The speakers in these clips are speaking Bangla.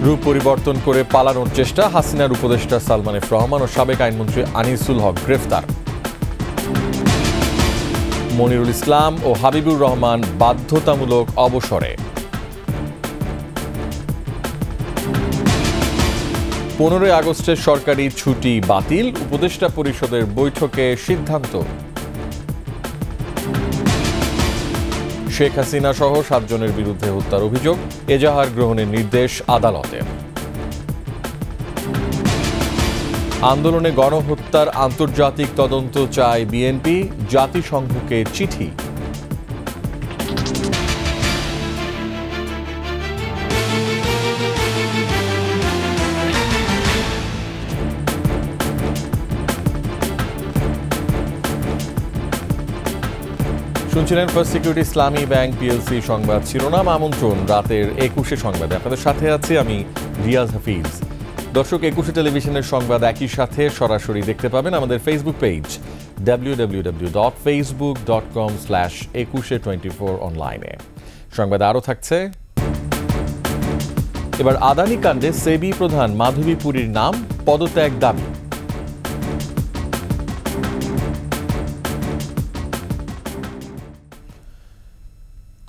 রূপ পরিবর্তন করে পালানোর চেষ্টা, হাসিনার উপদেষ্টা সালমান এফ রহমান ও সাবেক আইনমন্ত্রী আনিসুল হক গ্রেফতার। মনিরুল ইসলাম ও হাবিবুর রহমান বাধ্যতামূলক অবসরে। 15 আগস্টের সরকারি ছুটি বাতিল, উপদেষ্টা পরিষদের বৈঠকে সিদ্ধান্ত। শেখ হাসিনা সহ 7 জনের বিরুদ্ধে হত্যার অভিযোগ, এজাহার গ্রহণের নির্দেশ আদালতের। আন্দোলনে গণহত্যার আন্তর্জাতিক তদন্ত চায় বিএনপি, জাতিসংঘকে চিঠি। শুনছিলেন ফার্স্ট সিকিউরিটি ইসলামী ব্যাংক পিএলসি সংবাদ শিরোনাম। আমন্ত্রণ রাতের 21 সংবাদে, আপনাদের সাথে আছি আমি রিয়াজ হাফিজ। দর্শক, 21 টেলিভিশনের সংবাদ একই সাথে সরাসরি দেখতে পাবেন আমাদের ফেসবুক পেজ www.facebook.com/2124 অনলাইনে। সংবাদে আরও থাকছে, এবার আদানি কাণ্ডে সেবি প্রধান মাধবী পুরীর নাম, পদত্যাগ দাবি।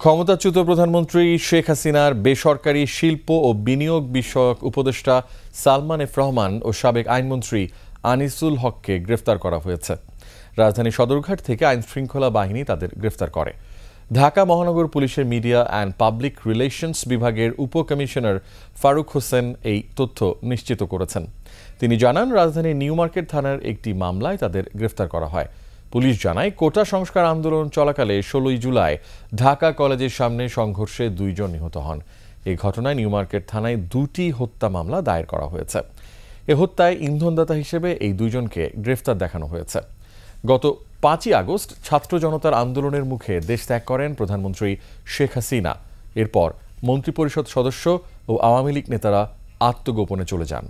ক্ষমতাচ্যুত প্রধানমন্ত্রী শেখ হাসিনার বেসরকারি শিল্প ও বিনিয়োগ বিষয়ক উপদেষ্টা সালমান এফ রহমান ও সাবেক আইনমন্ত্রী আনিসুল হককে গ্রেফতার করা হয়েছে। রাজধানী সদরঘাট থেকে আইন শৃঙ্খলা বাহিনী তাদের গ্রেফতার করে। ঢাকা মহানগর পুলিশের মিডিয়া অ্যান্ড পাবলিক রিলেশনস বিভাগের উপকমিশনার ফারুক হোসেন এই তথ্য নিশ্চিত করেছেন। তিনি জানান, রাজধানীর নিউ মার্কেট থানার একটি মামলায় তাদের গ্রেফতার করা হয়। পুলিশ জানায়, কোটা সংস্কার আন্দোলন চলাকালে 16 জুলাই ঢাকা কলেজের সামনে সংঘর্ষে 2 জন নিহত হন। এই ঘটনায় নিউ মার্কেট থানায় 2টি হত্যা মামলা দায়ের করা হয়েছে। এ হত্যায় ইন্ধনদাতা হিসেবে এই 2 জনকে গ্রেফতার দেখানো হয়েছে। গত 5ই আগস্ট ছাত্র জনতার আন্দোলনের মুখে দেশ ত্যাগ করেন প্রধানমন্ত্রী শেখ হাসিনা। এরপর মন্ত্রিপরিষদ সদস্য ও আওয়ামী লীগ নেতারা আত্মগোপনে চলে যান।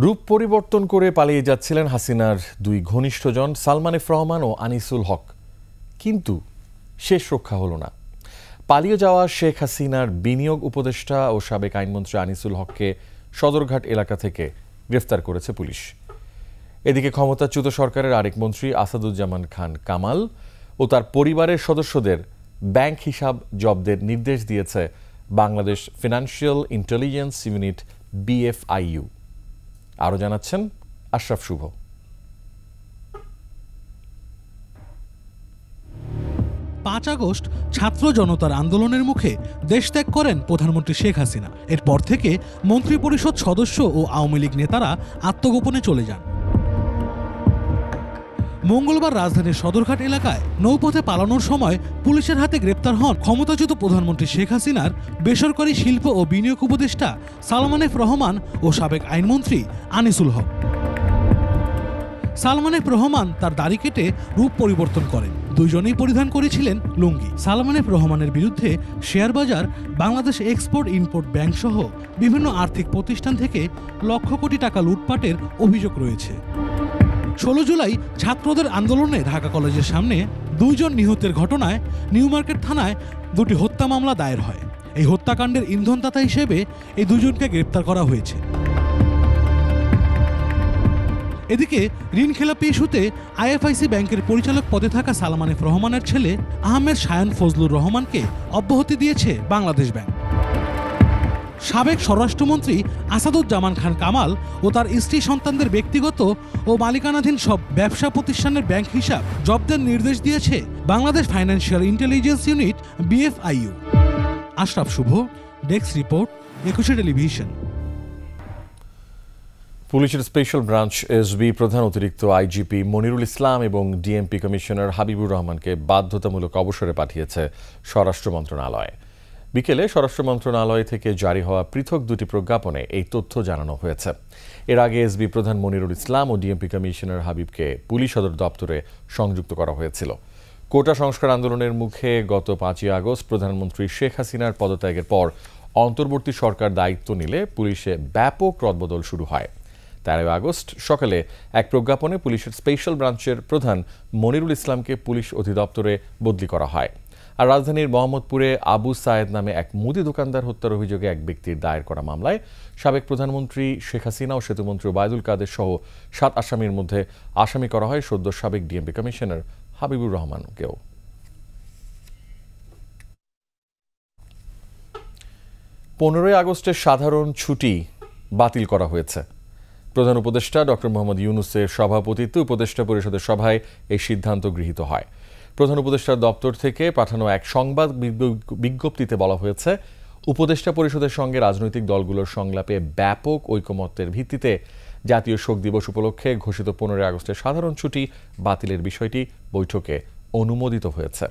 রূপ পরিবর্তন করে পালিয়ে যাচ্ছিলেন হাসিনার 2 ঘনিষ্ঠজন সালমান এফ রহমান ও আনিসুল হক, কিন্তু শেষ রক্ষা হলো না। পালিয়ে যাওয়া শেখ হাসিনার বিনিয়োগ উপদেষ্টা ও সাবেক আইনমন্ত্রী আনিসুল হককে সদরঘাট এলাকা থেকে গ্রেফতার করেছে পুলিশ। এদিকে ক্ষমতাচ্যুত সরকারের আরেক মন্ত্রী আসাদুজ্জামান খান কামাল ও তার পরিবারের সদস্যদের ব্যাংক হিসাব জব্দের নির্দেশ দিয়েছে Bangladesh financial intelligence unit BFIU। আরও জানাচ্ছেন আশরাফ শুভ। 5 আগস্ট ছাত্র জনতার আন্দোলনের মুখে দেশ ত্যাগ করেন প্রধানমন্ত্রী শেখ হাসিনা। এরপর থেকে মন্ত্রিপরিষদ সদস্য ও আওয়ামী লীগ নেতারা আত্মগোপনে চলে যান। মঙ্গলবার রাজধানীর সদরঘাট এলাকায় নৌপথে পালানোর সময় পুলিশের হাতে গ্রেপ্তার হন ক্ষমতাচ্যুত প্রধানমন্ত্রী শেখ হাসিনার বেসরকারি শিল্প ও বিনিয়োগ উপদেষ্টা সালমান এফ রহমান ও সাবেক আইনমন্ত্রী আনিসুল হক। সালমান এফ রহমান তার দাড়ি কেটে রূপ পরিবর্তন করেন। 2 জনেই পরিধান করেছিলেন লুঙ্গি। সালমান এফ রহমানের বিরুদ্ধে শেয়ার বাজার, বাংলাদেশ এক্সপোর্ট ইম্পোর্ট ব্যাংক সহ বিভিন্ন আর্থিক প্রতিষ্ঠান থেকে লক্ষ কোটি টাকা লুটপাটের অভিযোগ রয়েছে। 16 জুলাই ছাত্রদের আন্দোলনে ঢাকা কলেজের সামনে 2 জন নিহতের ঘটনায় নিউ মার্কেট থানায় 2টি হত্যা মামলা দায়ের হয়। এই হত্যাকাণ্ডের ইন্ধনদাতা হিসেবে এই 2 জনকে গ্রেপ্তার করা হয়েছে। এদিকে ঋণখেলাপি ইস্যুতে IFIC ব্যাংকের পরিচালক পদে থাকা সালমান এফ রহমানের ছেলে আহমেদ শায়ান ফজলুর রহমানকে অব্যাহতি দিয়েছে বাংলাদেশ ব্যাংক। সাবেক স্বরাষ্ট্রমন্ত্রী আসাদুজ্জামান খান কামাল ও তার স্ত্রী সন্তানদের ব্যক্তিগত ও মালিকানাধীন সব ব্যবসা প্রতিষ্ঠানের ব্যাংক হিসাব জব্দের নির্দেশ দিয়েছে Bangladesh financial intelligence unit BFIU। Ashraf Shuvo, desk report, 21 television. পুলিশের স্পেশাল ব্রাঞ্চ SB প্রধান অতিরিক্ত IGP মনিরুল ইসলাম এবং DMP কমিশনার হাবিবুর রহমানকে বাধ্যতামূলক অবসরে পাঠিয়েছে স্বরাষ্ট্র মন্ত্রণালয়। বিকেলে স্বরাষ্ট্র মন্ত্রণালয় থেকে জারি হওয়া পৃথক দুটি প্রজ্ঞাপনে এই তথ্য জানানো হয়েছে। এর আগে এসবি প্রধান মনিরুল ইসলাম ও ডিএমপি কমিশনার হাবিবকে পুলিশ সদর দপ্তরে সংযুক্ত করা হয়েছিল। কোটা সংস্কার আন্দোলনের মুখে গত 5ই আগস্ট প্রধানমন্ত্রী শেখ হাসিনার পদত্যাগের পর অন্তর্বর্তী সরকার দায়িত্ব নিলে পুলিশে ব্যাপক রদবদল শুরু হয়। 13 আগস্ট সকালে এক প্রজ্ঞাপনে পুলিশের স্পেশাল ব্রাঞ্চের প্রধান মনিরুল ইসলামকে পুলিশ অধিদপ্তরে বদলি করা হয়। আর রাজধানীর মোহাম্মদপুরে আবু সায়েদ নামে এক মুদি দোকানদার হত্যার অভিযোগে এক ব্যক্তির দায়ের করা মামলায় সাবেক প্রধানমন্ত্রী শেখ হাসিনা ও সেতুমন্ত্রী ওবায়দুল কাদের সহ 7 আসামির মধ্যে আসামি করা হয় সদ্য সাবেক ডিএমপি কমিশনার হাবিবুর রহমানকেও। 15 আগস্টের সাধারণ ছুটি বাতিল করা হয়েছে। প্রধান উপদেষ্টা ডক্টর মোহাম্মদ ইউনূসের সভাপতিত্বে উপদেষ্টা পরিষদের সভায় এই সিদ্ধান্ত গৃহীত হয়। প্রধান উপদেষ্টার দপ্তর থেকে পাঠানো এক সংবাদ বিজ্ঞপ্তিতে বলা হয়েছে, উপদেষ্টা পরিষদের সঙ্গে রাজনৈতিক দলগুলোর সংলাপে ব্যাপক ঐকমত্যের ভিত্তিতে জাতীয় শোক দিবস উপলক্ষে ঘোষিত 15 আগস্টের সাধারণ ছুটি বাতিলের বিষয়টি বৈঠকে অনুমোদিত হয়েছে।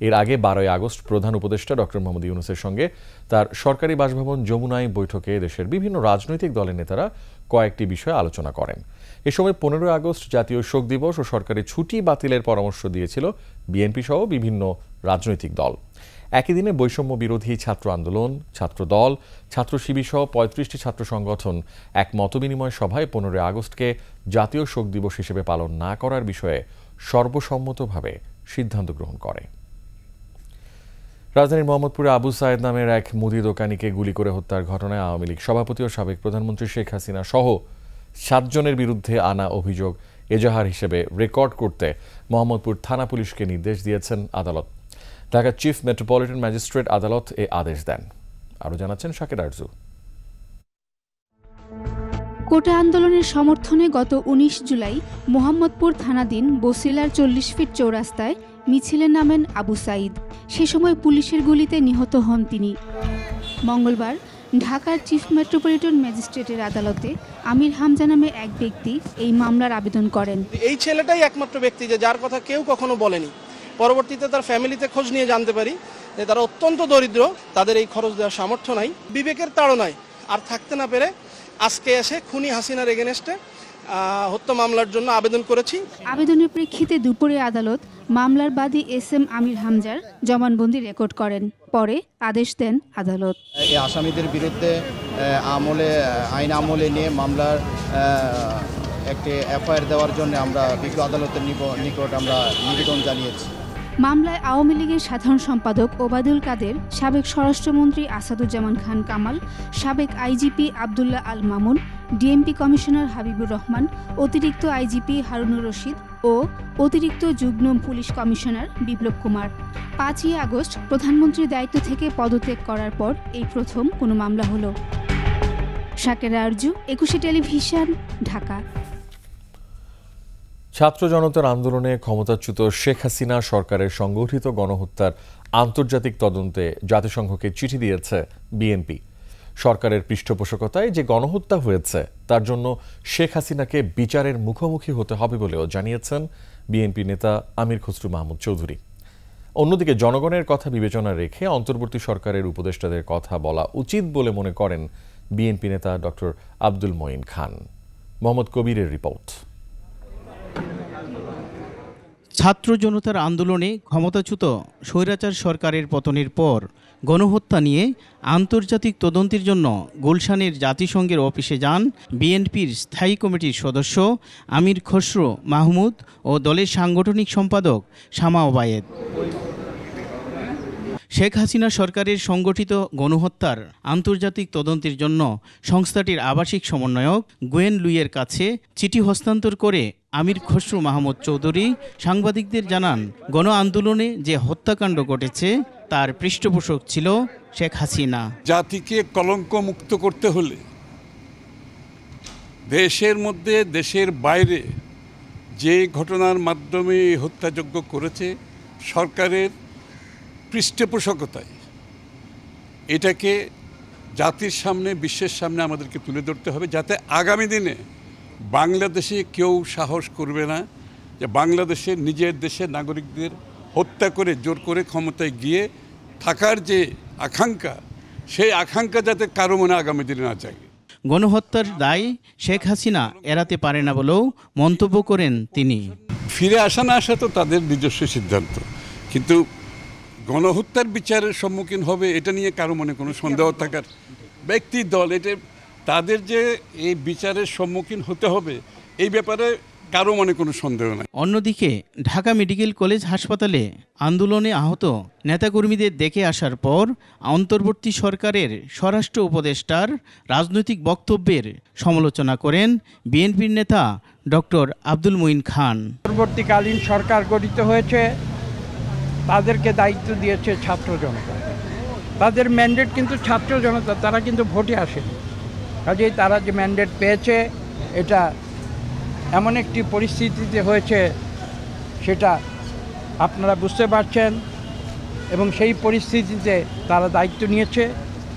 এর আগে 12 আগস্ট প্রধান উপদেষ্টা ডক্টর মোহাম্মদ ইউনূসের সঙ্গে তার সরকারি বাসভবন যমুনায় বৈঠকে দেশের বিভিন্ন রাজনৈতিক দলের নেতারা কয়েকটি বিষয়ে আলোচনা করেন। এ সময় 15 আগস্ট জাতীয় শোক দিবস ও সরকারি ছুটি বাতিলের পরামর্শ দিয়েছিল বিএনপি সহ বিভিন্ন রাজনৈতিক দল। একই দিনে বৈষম্য বিরোধী ছাত্র আন্দোলন, ছাত্র দল, ছাত্র শিবির সহ 35টি ছাত্র সংগঠন এক মতবিনিময় সভায় 15 আগস্টকে জাতীয় শোক দিবস হিসেবে পালন না করার বিষয়ে সর্বসম্মতভাবে সিদ্ধান্ত গ্রহণ করে। রাজধানীর মোহাম্মদপুরে আবু সায়েদ নামের এক মুদি দোকানিকে গুলি করে হত্যার ঘটনায় আওয়ামী লীগ সভাপতি ও সাবেক প্রধানমন্ত্রী শেখ হাসিনা সহ 7 জনের বিরুদ্ধে আনা অভিযোগ এজাহার হিসেবে রেকর্ড করতে মোহাম্মদপুর থানা পুলিশকে নির্দেশ দিয়েছেন আদালত। ঢাকা চিফ মেট্রোপলিটন ম্যাজিস্ট্রেট আদালত এ আদেশ দেন। আরও জানাচ্ছেন শাকির আরজু। কোটা আন্দোলনের সমর্থনে গত 19 জুলাই মোহাম্মদপুর থানাধীন বসিলার 40 ফিট চৌরাস্তায় মিছিলে নামেন আবু সাঈদ। সে সময় পুলিশের গুলিতে নিহত হন তিনি। মঙ্গলবার ঢাকার চিফ মেট্রোপলিটন ম্যাজিস্ট্রেটের আদালতে আমির হামজা নামে এক ব্যক্তি এই মামলার আবেদন করেন। এই ছেলেটাই একমাত্র ব্যক্তি যে যার কথা কেউ কখনো বলেনি। পরবর্তীতে তার ফ্যামিলিতে খোঁজ নিয়ে জানতে পারি যে তারা অত্যন্ত দরিদ্র, তাদের এই খরচ দেওয়ার সামর্থ্য নাই। বিবেকের তাড়নায় আর থাকতে না পেরে আজকে এসে খুনি হাসিনার এগেনস্টে হত্যা মামলার জন্য আবেদন করেছি। আবেদনের প্রেক্ষিতে দুপুরে আদালত মামলার বাদী এস.এম. আমির হামজার জবানবন্দি রেকর্ড করেন। পরে আদেশ দেন আদালত। এই আসামিদের বিরুদ্ধে আইন আমলে নিয়ে মামলার একটি এফআইআর দেওয়ার জন্য আমরা বিজ্ঞ আদালতের নিকট আমরা নিবেদন জানিয়েছি। মামলায় আওয়ামী লীগের সাধারণ সম্পাদক ওবায়দুল কাদের, সাবেক স্বরাষ্ট্রমন্ত্রী আসাদুজ্জামান খান কামাল, সাবেক IGP Abdullah Al Mamun, DMP commissioner Habibur Rahman, অতিরিক্ত আইজিপি হারুনুর রশিদ ও অতিরিক্ত যুগ্ম police commissioner Biplab Kumar. 5ই August প্রধানমন্ত্রীর দায়িত্ব থেকে পদত্যাগ করার পর এই প্রথম কোনো মামলা হলো। শাকির আরজু, 21 টেলিভিশন, ঢাকা। ছাত্র জনতার আন্দোলনে ক্ষমতাচ্যুত শেখ হাসিনা সরকারের সংগঠিত গণহত্যার আন্তর্জাতিক তদন্তে জাতিসংঘকে চিঠি দিয়েছে বিএনপি। সরকারের পৃষ্ঠপোষকতায় যে গণহত্যা হয়েছে তার জন্য শেখ হাসিনাকে বিচারের মুখোমুখি হতে হবে বলেও জানিয়েছেন বিএনপি নেতা আমির খসরু মাহমুদ চৌধুরী। অন্যদিকে জনগণের কথা বিবেচনা রেখে অন্তর্বর্তী সরকারের উপদেষ্টাদের কথা বলা উচিত বলে মনে করেন বিএনপি নেতা ডক্টর আব্দুল মঈন খান। মোহাম্মদ কবিরের রিপোর্ট। ছাত্র জনতার আন্দোলনে ক্ষমতাচ্যুত স্বৈরাচার সরকারের পতনের পর গণহত্যা নিয়ে আন্তর্জাতিক তদন্তের জন্য গুলশানের জাতিসংঘের অফিসে যান বিএনপির স্থায়ী কমিটির সদস্য আমির খসরু মাহমুদ ও দলের সাংগঠনিক সম্পাদক শামা ওবায়েদ। শেখ হাসিনা সরকারের সংগঠিত গণহত্যার আন্তর্জাতিক তদন্তের জন্য সংস্থাটির আবাসিক সমন্বয়ক গোয়েন লুইয়ের কাছে চিঠি হস্তান্তর করে আমির খসরু মাহমুদ চৌধুরী সাংবাদিকদের জানান, গণ আন্দোলনে যে হত্যাকাণ্ড ঘটেছে তার পৃষ্ঠপোষক ছিল শেখ হাসিনা। জাতিকে কলঙ্ক মুক্ত করতে হলে দেশের মধ্যে দেশের বাইরে যে ঘটনার মাধ্যমে হত্যাযজ্ঞ করেছে সরকারের পৃষ্ঠপোষকতায়, এটাকে জাতির সামনে বিশ্বের সামনে আমাদেরকে তুলে ধরতে হবে, যাতে আগামী দিনে বাংলাদেশে কেউ সাহস করবে না যে বাংলাদেশে নিজের দেশের নাগরিকদের হত্যা করে জোর করে ক্ষমতায় গিয়ে থাকার যে আকাঙ্ক্ষা, সেই আকাঙ্ক্ষা যাতে কারো মনে আগামী দিনে না যায়। গণহত্যার দায় শেখ হাসিনা এড়াতে পারে না বলেও মন্তব্য করেন তিনি। ফিরে আসা না আসা তো তাদের নিজস্ব সিদ্ধান্ত, কিন্তু গণহত্যার বিচারের সম্মুখীন হবে এটা নিয়ে কারো মনে কোনো সন্দেহ থাকার ব্যক্তি দল, এটা তাদের যে এই বিচারের সম্মুখীন হতে হবে এই ব্যাপারে কারো মনে কোনো সন্দেহ নাই। অন্যদিকে ঢাকা মেডিকেল কলেজ হাসপাতালে আন্দোলনে আহত নেতাকর্মীদের দেখে আসার পর অন্তর্বর্তী সরকারের স্বরাষ্ট্র উপদেষ্টার রাজনৈতিক বক্তব্যের সমালোচনা করেন বিএনপির নেতা ডক্টর আব্দুল মঈন খান। পরবর্তীকালীন সরকার গঠিত হয়েছে, তাদেরকে দায়িত্ব দিয়েছে ছাত্র জনতা, তাদের ম্যান্ডেট কিন্তু ছাত্র জনতা, তারা কিন্তু ভোটে আসেনি। কাজেই তারা যে ম্যান্ডেট পেয়েছে এটা এমন একটি পরিস্থিতিতে হয়েছে সেটা আপনারা বুঝতে পারছেন, এবং সেই পরিস্থিতিতে তারা দায়িত্ব নিয়েছে।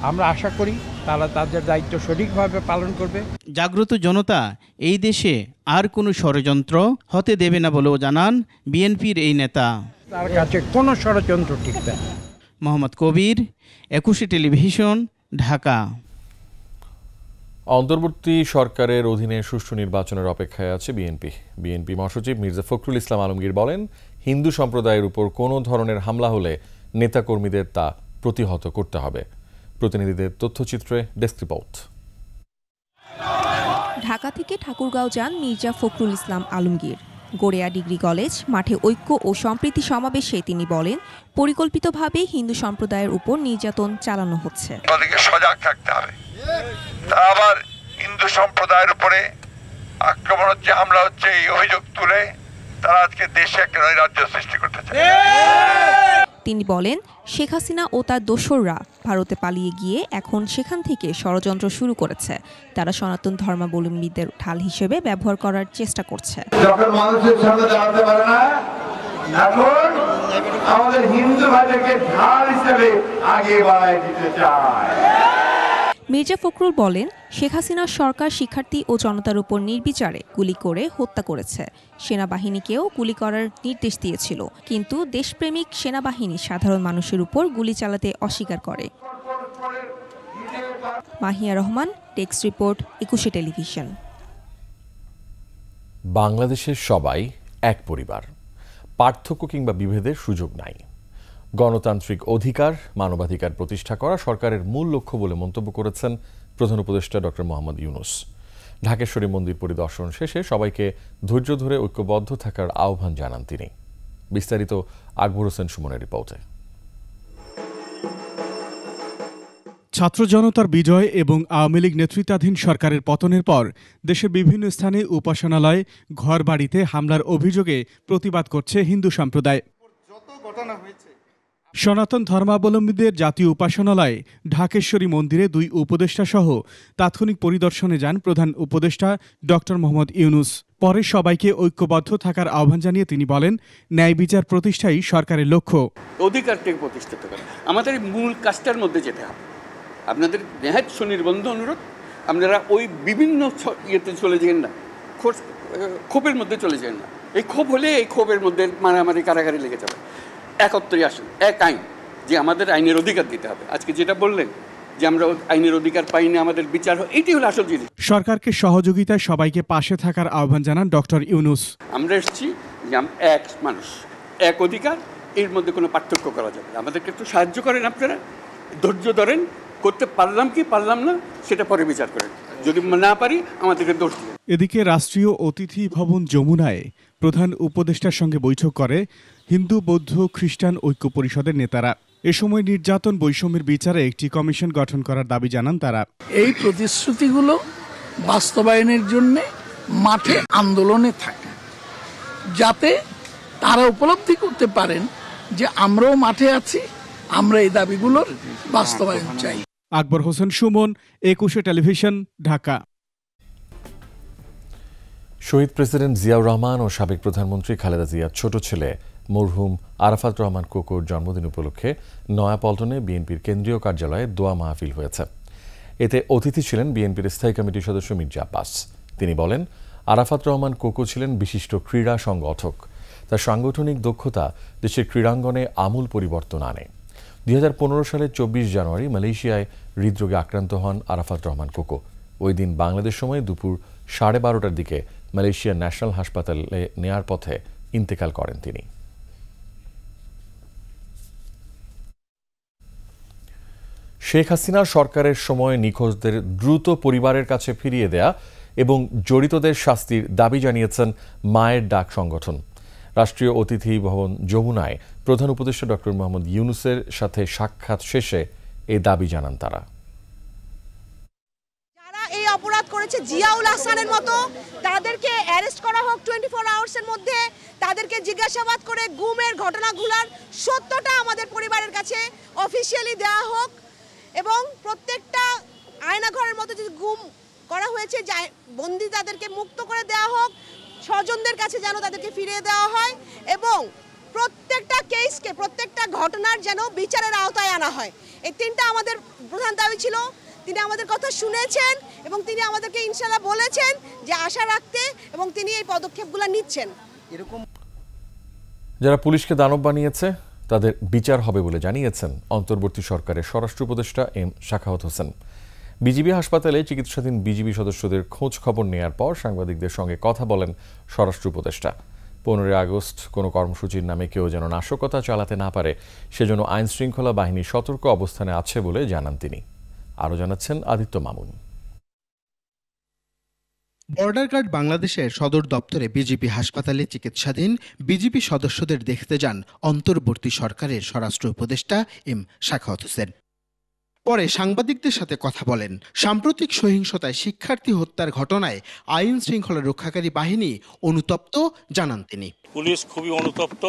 আমরা আশা করি তারা তাদের দায়িত্ব সঠিকভাবে পালন করবে। জাগ্রত জনতা এই দেশে আর কোনো ষড়যন্ত্র হতে দেবে না বলেও জানান বিএনপির এই নেতা। তার কাছে কোনো ষড়যন্ত্র টিকবে না। মোহাম্মদ কবির, 21 টেলিভিশন, ঢাকা। অন্তর্বর্তী সরকারের অধীনে সুষ্ঠু নির্বাচনের অপেক্ষায় আছে বিএনপি মহাসচিব মির্জা ফখরুল ইসলাম আলমগীর বলেন, হিন্দু সম্প্রদায়ের উপর কোনো ধরনের হামলা হলে নেতাকর্মীদের তা প্রতিহত করতে হবে। প্রতিনিধিদের তথ্যচিত্রে ডেস্ক রিপোর্ট। ঢাকা থেকে ঠাকুরগাঁও যান মির্জা ফখরুল ইসলাম আলমগীর। গড়িয়া ডিগ্রি কলেজ মাঠে ঐক্য ও সম্প্রীতি সমাবেশে তিনি বলেন, পরিকল্পিতভাবে হিন্দু সম্প্রদায়ের উপর নির্যাতন চালানো হচ্ছে। সজাগ থাকতে হবে। তারা আবার হিন্দু সম্প্রদায়ের উপরে আক্রমণ হচ্ছে, হামলা হচ্ছে, এই অভিযোগ তুলে তারা আজকে দেশে একটা নৈরাজ্য সৃষ্টি করতে চায়। তিনি বলেন, শেখ হাসিনা ও তার দোসররা ভারতে পালিয়ে গিয়ে এখন সেখান থেকে ষড়যন্ত্র শুরু করেছে। তারা সনাতন ধর্মাবলম্বীদের ঢাল হিসেবে ব্যবহার করার চেষ্টা করছে। যখন মানুষের সামনে দাঁড়াতে পারে না, এখন আমাদের হিন্দু ভাইদেরকে ঢাল হিসেবে আগে বাড়ায় দিতে চায়। মির্জা ফখরুল বলেন, শেখ হাসিনার সরকার শিক্ষার্থী ও জনতার উপর নির্বিচারে গুলি করে হত্যা করেছে। সেনাবাহিনীকেও গুলি করার নির্দেশ দিয়েছিল, কিন্তু দেশপ্রেমিক সেনাবাহিনী সাধারণ মানুষের উপর গুলি চালাতে অস্বীকার করে। Mahiya Rahman, text report, 21 television. বাংলাদেশের সবাই এক পরিবার, পার্থক্য কিংবা বিভেদের সুযোগ নাই। গণতান্ত্রিক অধিকার, মানবাধিকার প্রতিষ্ঠা করা সরকারের মূল লক্ষ্য বলে মন্তব্য করেছেন প্রধান উপদেষ্টা ডক্টর মোহাম্মদ ইউনূস। ঢাকেশ্বরী মন্দির পরিদর্শন শেষে সবাইকে ধৈর্য ধরে ঐক্যবদ্ধ থাকার আহ্বান জানান তিনি। বিস্তারিত আকবর হোসেন সুমনের রিপোর্টে। ছাত্র জনতার বিজয় এবং আওয়ামী লীগ নেতৃত্বাধীন সরকারের পতনের পর দেশের বিভিন্ন স্থানে উপাসনালয়, ঘরবাড়িতে হামলার অভিযোগে প্রতিবাদ করছে হিন্দু সম্প্রদায়। সনাতন ধর্মাবলম্বীদের জাতীয় উপাসনালয় ঢাকেশ্বরী মন্দিরে 2 উপদেষ্টা সহ তাৎক্ষণিক পরিদর্শনে যান প্রধান উপদেষ্টা ডক্টর মোহাম্মদ ইউনূস। পরে সবাইকে ঐক্যবদ্ধ থাকার আহ্বান জানিয়ে তিনি বলেন, ন্যায় বিচার প্রতিষ্ঠাই সরকারের লক্ষ্য। অধিকারটাকে প্রতিষ্ঠিত করা আমাদের মূল কাজটার মধ্যে যেতে হবে। আপনাদের নেহাত সুনির্বন্ধ অনুরোধ, আপনারা ওই বিভিন্ন ইয়েতে চলে যান না, ক্ষোভের মধ্যে চলে যান না। এই ক্ষোভ হলে এই ক্ষোভের মধ্যে মারামারি কারাগারি লেগে যাবে। একত্রে আসুন, এক আইন, যে আমাদের আইনের অধিকার দিতে হবে। আজকে যেটা বললেন যে আমরা আইনের অধিকার পাই না, আমাদের বিচার হয়, এটি হলো আসল জিনিস। সরকারকে সহযোগিতায় সবাইকে পাশে থাকার আহ্বান জানান ডক্টর ইউনূস। আমরা এসেছি যে এক মানুষ, এক অধিকার, এর মধ্যে কোনো পার্থক্য করা যাবে না। আমাদেরকে একটু সাহায্য করেন, আপনারা ধৈর্য ধরেন, করতে পারলাম কি পারলাম না সেটা পরে বিচার করেন, যদি না পারি আমাদেরকে দোষ দিন। এদিকে রাষ্ট্রীয় অতিথি ভবন যমুনায় প্রধান উপদেষ্টার সঙ্গে বৈঠক করে হিন্দু, বৌদ্ধ, খ্রিস্টান ঐক্য পরিষদের নেতারা। এ সময় নির্যাতন বৈষম্যের বিচারে একটি কমিশন গঠন করার দাবি জানান তারা। এই প্রতিশ্রুতিগুলো বাস্তবায়নের জন্য মাঠে আন্দোলনে থাকে, যাতে তারা উপলব্ধি করতে পারেন যে আমরাও মাঠে আছি, আমরা এই দাবিগুলোর বাস্তবায়ন চাই। আকবর হোসেন সুমন, 21 টেলিভিশন, ঢাকা। শহীদ প্রেসিডেন্ট জিয়াউর রহমান ও সাবেক প্রধানমন্ত্রী খালেদা জিয়ার ছোট ছেলে মরহুম আরাফাত রহমান কোকোর জন্মদিন উপলক্ষে নয়াপল্টনে বিএনপির কেন্দ্রীয় কার্যালয়ে দোয়া মাহফিল হয়েছে। এতে অতিথি ছিলেন বিএনপির স্থায়ী কমিটির সদস্য মির্জা আব্বাস। তিনি বলেন, আরাফাত রহমান কোকো ছিলেন বিশিষ্ট ক্রীড়া সংগঠক। তার সাংগঠনিক দক্ষতা দেশের ক্রীড়াঙ্গনে আমূল পরিবর্তন আনে। 2015 সালের 24 জানুয়ারি মালয়েশিয়ায় হৃদরোগে আক্রান্ত হন আরাফাত রহমান কোকো। ওই দিন বাংলাদেশ সময় দুপুর 12:30টার দিকে মালয়েশিয়ার ন্যাশনাল হাসপাতালে নেয়ার পথে ইন্তেকাল করেন তিনি। শেখ হাসিনা সরকারের সময় নিখোঁজদের দ্রুত পরিবারের কাছে ফিরিয়ে দেয়া এবং জড়িতদের শাস্তির দাবি জানিয়েছেন মায়ের ডাক সংগঠন। রাষ্ট্রীয় অতিথি ভবন যমুনায় প্রধান উপদেষ্টা ডক্টর মোহাম্মদ ইউনূসের সাথে সাক্ষাৎ শেষে এই দাবি জানান তারা। যারা এই অপরাধ করেছে জিয়াউল হাসানের মতো তাদেরকে অ্যারেস্ট করা হোক 24 আওয়ার্সের মধ্যে, তাদেরকে জিজ্ঞাসাবাদ করে গুমের ঘটনাগুলোর সত্যটা আমাদের পরিবারের কাছে অফিসিয়ালি দেওয়া হোক এবং প্রত্যেকটা আয়নাঘরের মতো যে গুম করা হয়েছে বন্দী তাদেরকে মুক্ত করে দেওয়া হোক, স্বজনদের কাছে যেন তাদেরকে ফিরিয়ে দেওয়া হয় এবং প্রত্যেকটা কেসকে প্রত্যেকটা ঘটনার যেন বিচারের আওতায় আনা হয়। এই তিনটা আমাদের প্রধান দাবি ছিল। তিনি আমাদের কথা শুনেছেন এবং তিনি আমাদেরকে ইনশাআল্লাহ বলেছেন যে আশা রাখতে এবং তিনি এই পদক্ষেপগুলো নিচ্ছেন। এরকম যারা পুলিশকে দানব বানিয়েছে তাদের বিচার হবে বলে জানিয়েছেন অন্তর্বর্তী সরকারের স্বরাষ্ট্র উপদেষ্টা এম শাখাওয়াত হোসেন। বিজিবি হাসপাতালে চিকিৎসাধীন বিজিবি সদস্যদের খোঁজ খবর নেয়ার পর সাংবাদিকদের সঙ্গে কথা বলেন স্বরাষ্ট্র উপদেষ্টা। 15 আগস্ট কোনো কর্মসূচির নামে কেউ যেন নাশকতা চালাতে না পারে সেজন্য আইন শৃঙ্খলা বাহিনী সতর্ক অবস্থানে আছে বলে জানান তিনি। আরও জানাচ্ছেন আদিত্য মামুন। বর্ডার গার্ড বাংলাদেশের সদর দপ্তরে বিজিবি হাসপাতালে চিকিৎসাধীন বিজিবি সদস্যদের দেখতে যান অন্তর্বর্তী সরকারের স্বরাষ্ট্র উপদেষ্টা এম শাখাওয়াত হোসেন। পরে সাংবাদিকদের সাথে কথা বলেন। সাম্প্রতিক সহিংসতায় শিক্ষার্থী হত্যার ঘটনায় আইন শৃঙ্খলা রক্ষাকারী বাহিনী অনুতপ্ত জানান তিনি। পুলিশ খুবই অনুতপ্ত,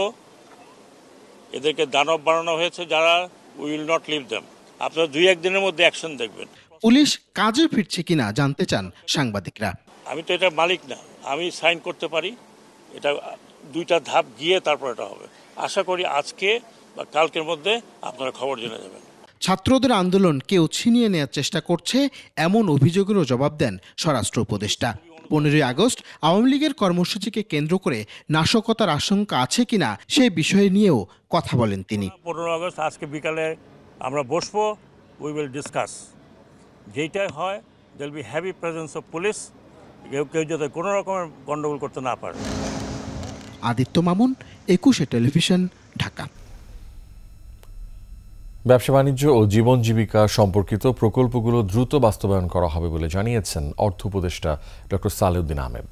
এদেরকে দানব বানানো হয়েছে যারা উইল নট লিভ দেম। আপনারা 2-1 দিনের মধ্যে অ্যাকশন দেখবেন। পুলিশ কাজে ফিরছে কিনা জানতে চান সাংবাদিকরা। আমি তো এটা মালিক না, আমি সাইন করতে পারি, এটা 2টা ধাপ গিয়ে তারপর এটা হবে। আশা করি আজকে বা কালকের মধ্যে আপনারা খবর জেনে যাবেন। ছাত্রদের আন্দোলন কেউ ছিনিয়ে নেওয়ার চেষ্টা করছে এমন অভিযোগেরও জবাব দেন স্বরাষ্ট্র উপদেষ্টা। 15 আগস্ট আওয়ামী লীগের কর্মসূচিকে কেন্দ্র করে নাশকতার আশঙ্কা আছে কিনা সেই বিষয় নিয়েও কথা বলেন তিনি। 15 আগস্ট আজকে বিকালে আমরা বসবো, উই উইল ডিসকাস। যেইটাই হয় there be heavy presence of police, কেউ যাতে কোনো রকমের গন্ডগোল করতে না পারে। আদিত্য মামুন, 21 টেলিভিশন, ঢাকা। ব্যবসা বাণিজ্য ও জীবন জীবিকা সম্পর্কিত প্রকল্পগুলো দ্রুত বাস্তবায়ন করা হবে বলে জানিয়েছেন অর্থ উপদেষ্টা ডক্টর সালেউদ্দিন আহমেদ।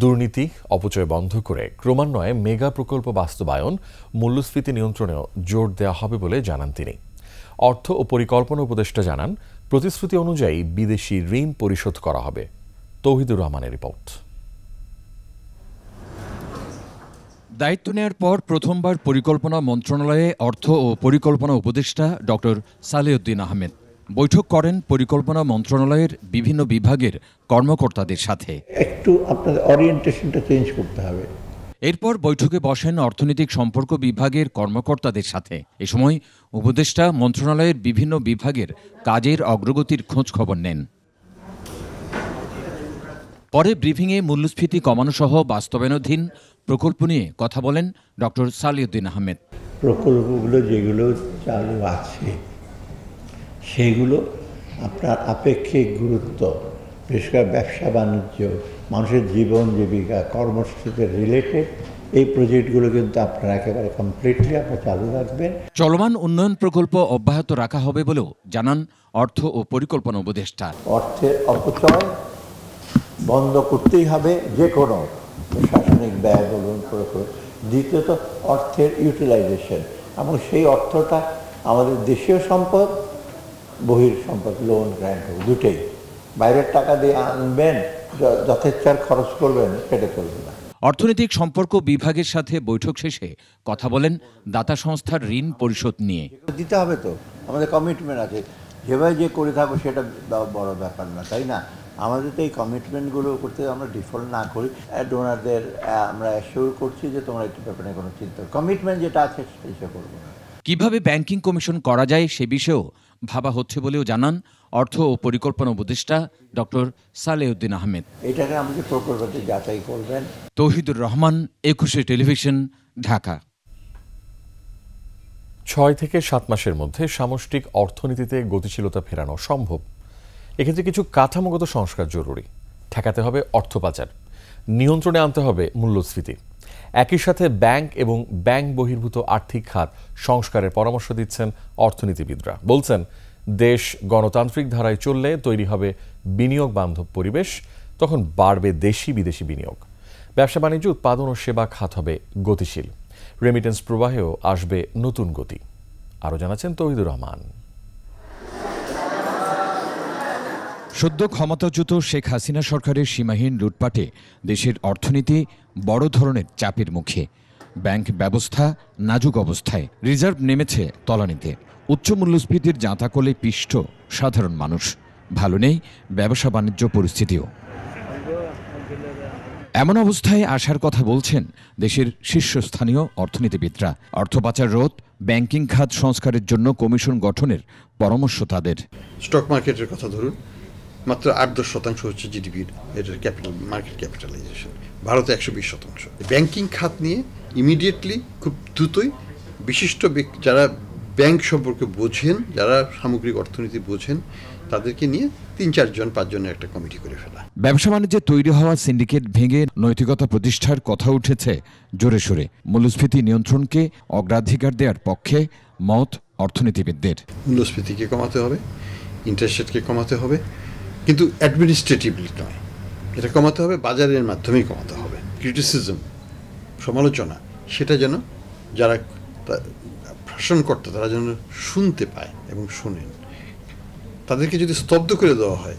দুর্নীতি অপচয় বন্ধ করে ক্রমান্বয়ে মেগা প্রকল্প বাস্তবায়ন, মূল্যস্ফীতি নিয়ন্ত্রণেও জোর দেওয়া হবে বলে জানান তিনি। অর্থ ও পরিকল্পনা উপদেষ্টা জানান, প্রতিশ্রুতি অনুযায়ী বিদেশি ঋণ পরিশোধ করা হবে। তৌহিদুর রহমানের রিপোর্ট। দায়িত্ব নেওয়ার পর প্রথমবার পরিকল্পনা মন্ত্রণালয়ে অর্থ ও পরিকল্পনা উপদেষ্টা ডক্টর সালেউদ্দিন আহমেদ বৈঠক করেন পরিকল্পনা মন্ত্রণালয়ের বিভিন্ন বিভাগের কর্মকর্তাদের সাথে। একটু আপনাদের ওরিয়েন্টেশনটা চেঞ্জ করতে হবে। এরপর বৈঠকে বসেন অর্থনৈতিক সম্পর্ক বিভাগের কর্মকর্তাদের সাথে। এ সময় উপদেষ্টা মন্ত্রণালয়ের বিভিন্ন বিভাগের কাজের অগ্রগতির খোঁজ খবর নেন। পরে ব্রিফিংয়ে মূল্যস্ফীতি কমানো সহ বাস্তবায়নাধীন প্রকল্প নিয়ে কথা বলেন ডক্টর সালেউদ্দিন আহমেদ। প্রকল্পগুলো যেগুলো চালু আছে সেগুলো আপনার আপেক্ষিক গুরুত্ব, বিশেষ করে ব্যবসা বাণিজ্য, মানুষের জীবন জীবিকা, কর্মসূচিতে রিলেটেড এই প্রজেক্টগুলো কিন্তু আপনারা একেবারে কমপ্লিটলি আপনারা চালু রাখবেন। চলমান উন্নয়ন প্রকল্প অব্যাহত রাখা হবে বলেও জানান অর্থ ও পরিকল্পনা উপদেষ্টা। অর্থের অপচয় বন্ধ করতেই হবে, যে কোনো প্রশাসনিক ব্যয় বলুন। দ্বিতীয়ত অর্থের ইউটিলাইজেশন, এবং সেই অর্থটা আমাদের দেশীয় সম্পদ, বহির সম্পদ, লোন গ্র্যান্ট দুটোই। বাইরের টাকা দিয়ে আনবেন, যথেচ্ছ খরচ করবেন, সেটা চলবে না। অর্থনৈতিক সম্পর্ক বিভাগের সাথে বৈঠক শেষে কথা বলেন দাতা সংস্থার ঋণ পরিশোধ নিয়ে। দিতে হবে তো, আমাদের কমিটমেন্ট আছে, যেভাবে যে করে থাকবো সেটা বড় ব্যাপার না, তাই না? আমাদের তো এই কমিটমেন্টগুলো করতে আমরা ডিফল্ট না করি। ডোনারদের আমরা অ্যাসিওর করছি যে তোমরা একটু ব্যাপারে কোনো চিন্তা, কমিটমেন্ট যেটা আছে সেটা করবো না। কিভাবে ব্যাংকিং কমিশন করা যায় সে বিষয়েও ভাবা হচ্ছে বলেও জানান অর্থ ও পরিকল্পনা উপদেষ্টা ডক্টর সালেউদ্দিন আহমেদ। এটাকে আমাদের প্রকল্পতে যাচাই করবেন। তৌহিদুর রহমান, 21 টেলিভিশন, ঢাকা। 6 থেকে 7 মাসের মধ্যে সামষ্টিক অর্থনীতিতে গতিশীলতা ফেরানো সম্ভব। এক্ষেত্রে কিছু কাঠামোগত সংস্কার জরুরি। ঠেকাতে হবে অর্থ পাচার, নিয়ন্ত্রণে আনতে হবে মূল্যস্ফীতি। একই সাথে ব্যাংক এবং ব্যাংক বহির্ভূত আর্থিক খাত সংস্কারের পরামর্শ দিচ্ছেন অর্থনীতিবিদরা। বলছেন, দেশ গণতান্ত্রিক ধারায় চললে তৈরি হবে বিনিয়োগ বান্ধব পরিবেশ, তখন বাড়বে দেশি বিদেশি বিনিয়োগ। ব্যবসা বাণিজ্য, উৎপাদন ও সেবা খাত হবে গতিশীল। রেমিটেন্স প্রবাহেও আসবে নতুন গতি। আরও জানাচ্ছেন তৌহিদুর রহমান। সদ্য ক্ষমতাচ্যুত শেখ হাসিনা সরকারের সীমাহীন লুটপাটে দেশের অর্থনীতি বড় ধরনের চাপের মুখে। ব্যাংক ব্যবস্থা নাজুক অবস্থায়, রিজার্ভ নেমেছে তলানিতে। উচ্চ মূল্যস্ফীতির জাঁতাকলে পিষ্ট সাধারণ মানুষ। ভালো নেই ব্যবসা বাণিজ্য পরিস্থিতিও। এমন অবস্থায় আসার কথা বলছেন দেশের শীর্ষস্থানীয় অর্থনীতিবিদরা। অর্থ পাচার রোধ, ব্যাংকিং খাত সংস্কারের জন্য কমিশন গঠনের পরামর্শ তাদের। স্টক মার্কেটের কথা ধরুন, মাত্র 8-10% হচ্ছে জিডিপির এটার ক্যাপিটাল মার্কেট ক্যাপিটালাইজেশন, ভারতে 120%। ব্যাংকিং খাত নিয়ে ইমিডিয়েটলি খুব দ্রুতই বিশিষ্ট যারা ব্যাংক সম্পর্কে বোঝেন, যারা সামগ্রিক অর্থনীতি বোঝেন, তাদেরকে নিয়ে 3-4-5 জনের একটা কমিটি করে ফেলা। ব্যবসা বাণিজ্যে তৈরি হওয়া সিন্ডিকেট ভেঙে নৈতিকতা প্রতিষ্ঠার কথা উঠেছে জোরে সোরে। মূল্যস্ফীতি নিয়ন্ত্রণকে অগ্রাধিকার দেওয়ার পক্ষে মত অর্থনীতিবিদদের। মূল্যস্ফীতিকে কমাতে হবে, ইন্টারেস্ট রেটকে কমাতে হবে, কিন্তু অ্যাডমিনিস্ট্রেটিভলি নয়। এটা কমাতে হবে বাজারের মাধ্যমেই কমাতে হবে। ক্রিটিসিজম, সমালোচনা, সেটা যেন যারা শাসনকর্তা তারা যেন শুনতে পায় এবং শোনেন। তাদেরকে যদি স্তব্ধ করে দেওয়া হয়,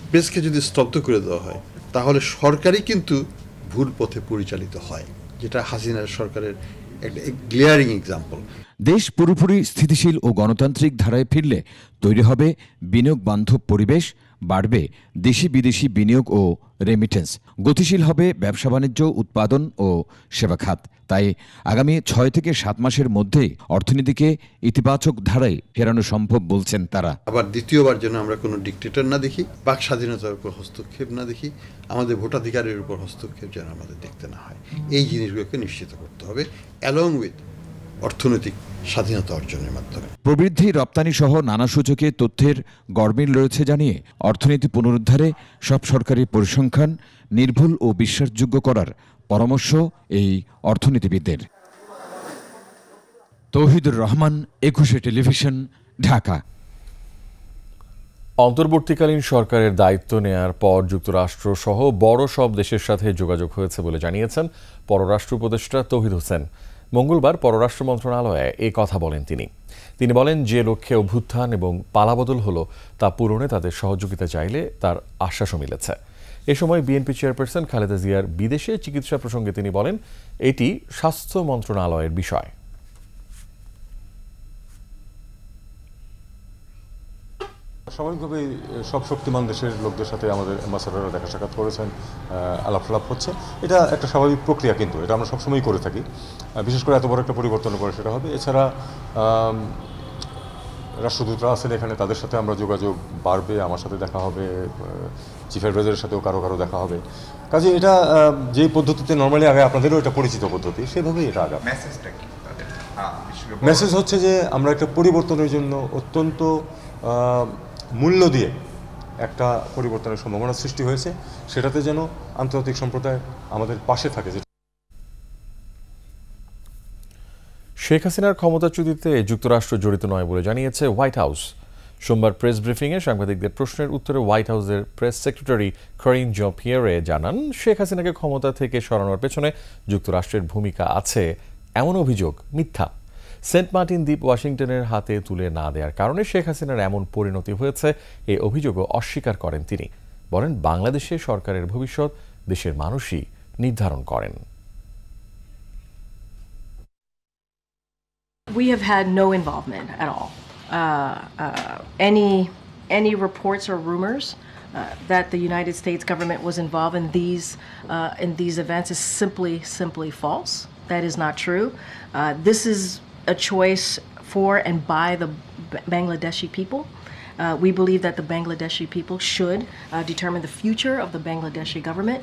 প্রেসকে যদি স্তব্ধ করে দেওয়া হয়, তাহলে সরকারই কিন্তু ভুল পথে পরিচালিত হয়, যেটা হাসিনার সরকারের একটা গ্লেয়ারিং এক্সাম্পল। দেশ পুরোপুরি স্থিতিশীল ও গণতান্ত্রিক ধারায় ফিরলে তৈরি হবে বিনিয়োগ বান্ধব পরিবেশ, বাড়বে দেশি বিদেশি বিনিয়োগ ও রেমিটেন্স, গতিশীল হবে ব্যবসা বাণিজ্য, উৎপাদন ও সেবা খাত। তাই আগামী 6 থেকে 7 মাসের মধ্যেই অর্থনীতিকে ইতিবাচক ধারায় ফেরানো সম্ভব বলছেন তারা। আবার দ্বিতীয়বার যেন আমরা কোনো ডিক্টেটর না দেখি, বাক স্বাধীনতার উপর হস্তক্ষেপ না দেখি, আমাদের ভোটাধিকারের উপর হস্তক্ষেপ যেন আমাদের দেখতে না হয়। এই জিনিসগুলোকে নিশ্চিত করতে হবে, অ্যালং উইথ অর্থনৈতিক স্বাধীনতা অর্জনের মাধ্যমে। প্রবৃদ্ধি, রপ্তানি সহ নানা সূচকে তথ্যের গরমিল রয়েছে জানিয়ে অর্থনীতি পুনরুদ্ধারে সব সরকারি পরিসংখ্যান নির্ভুল ও বিশ্বাসযোগ্য করার পরামর্শ এই অর্থনীতিবিদদের। তৌহিদুর রহমান, 21 টেলিভিশন, ঢাকা। অন্তর্বর্তীকালীন সরকারের দায়িত্ব নেয়ার পর যুক্তরাষ্ট্র সহ বড় সব দেশের সাথে যোগাযোগ হয়েছে বলে জানিয়েছেন পররাষ্ট্র উপদেষ্টা তৌহিদ হোসেন। মঙ্গলবার পররাষ্ট্র মন্ত্রণালয়ে এই কথা বলেন তিনি বলেন, যে লক্ষ্যে অভ্যুত্থান এবং পালাবদল হলো তা পূরণে তাদের সহযোগিতা চাইলে তার আশ্বাসও মিলেছে। এ সময় বিএনপি চেয়ারপারসন খালেদা জিয়ার বিদেশে চিকিৎসা প্রসঙ্গে তিনি বলেন, এটি স্বাস্থ্য মন্ত্রণালয়ের বিষয়। স্বাভাবিকভাবেই সব শক্তিমান দেশের লোকদের সাথে আমাদের অ্যাম্বাসাডাররা দেখা সাক্ষাৎ করেছেন, আলাপ হচ্ছে। এটা একটা স্বাভাবিক প্রক্রিয়া, কিন্তু এটা আমরা সবসময়ই করে থাকি। বিশেষ করে এত বড় একটা পরিবর্তন করে সেটা হবে। এছাড়া রাষ্ট্রদূতরা আছেন এখানে, তাদের সাথে আমরা যোগাযোগ বাড়বে, আমার সাথে দেখা হবে, চিফ অ্যাডভাইজারের সাথেও কারো দেখা হবে। কাজে এটা যে পদ্ধতিতে নর্মালি আগে, আপনাদেরও এটা পরিচিত পদ্ধতি, সেভাবেই এটা আগে। মেসেজ হচ্ছে যে আমরা একটা পরিবর্তনের জন্য অত্যন্ত মূল্য দিয়ে একটা পরিবর্তনের সম্ভাবনা সৃষ্টি হয়েছে, সেটাতে যেন আন্তর্জাতিক সম্প্রদায় আমাদের পাশে থাকে। শেখ হাসিনার ক্ষমতাচ্যুতিতে যুক্তরাষ্ট্র জড়িত নয় বলে জানিয়েছে হোয়াইট হাউস। সোমবার প্রেস ব্রিফিংয়ে সাংবাদিকদের প্রশ্নের উত্তরে হোয়াইট হাউসের প্রেস সেক্রেটারি করিন জন-পিয়েরে জানান, শেখ হাসিনাকে ক্ষমতা থেকে সরানোর পেছনে যুক্তরাষ্ট্রের ভূমিকা আছে এমন অভিযোগ মিথ্যা। সেন্ট মার্টিন দ্বীপ ওয়াশিংটনের হাতে তুলে না দেওয়ার কারণে শেখ হাসিনার এমন পরিণতি হয়েছে, এই অভিযোগও অস্বীকার করেন তিনি। বলেন, বাংলাদেশে সরকারের ভবিষ্যৎ দেশের মানুষই নির্ধারণ করেন। We have had no involvement at all. Any reports or rumors that the United States government was involved in these events is simply false. That is not true. This is a choice for and by the Bangladeshi people. We believe that the Bangladeshi people should determine the future of the Bangladeshi government,